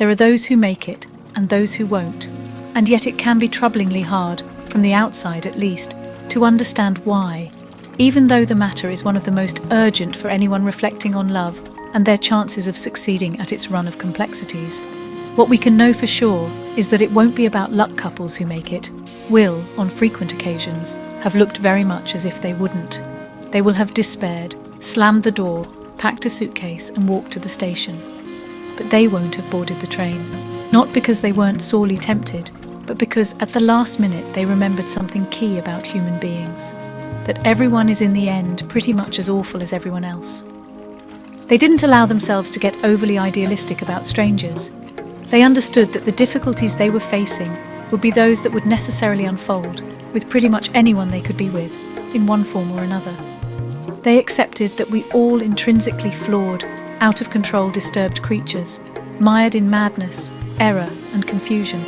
There are those who make it and those who won't, and yet it can be troublingly hard, from the outside at least, to understand why, even though the matter is one of the most urgent for anyone reflecting on love and their chances of succeeding at its run of complexities. What we can know for sure is that it won't be about luck couples who make it, will, on frequent occasions, have looked very much as if they wouldn't. They will have despaired, slammed the door, packed a suitcase and walked to the station. But they won't have boarded the train, not because they weren't sorely tempted, but because at the last minute they remembered something key about human beings, that everyone is in the end pretty much as awful as everyone else. They didn't allow themselves to get overly idealistic about strangers. They understood that the difficulties they were facing would be those that would necessarily unfold with pretty much anyone they could be with, in one form or another. They accepted that we all intrinsically flawed, out of control disturbed creatures, mired in madness, error and confusion,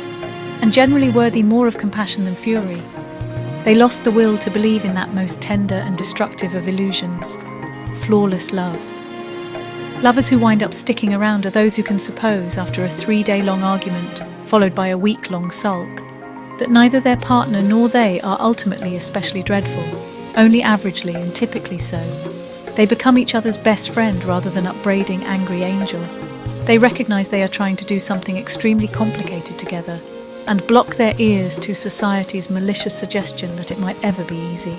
and generally worthy more of compassion than fury. They lost the will to believe in that most tender and destructive of illusions, flawless love. Lovers who wind up sticking around are those who can suppose, after a 3-day-long argument, followed by a week-long sulk, that neither their partner nor they are ultimately especially dreadful, only averagely and typically so. They become each other's best friend rather than upbraiding angry angel. They recognize they are trying to do something extremely complicated together, and block their ears to society's malicious suggestion that it might ever be easy.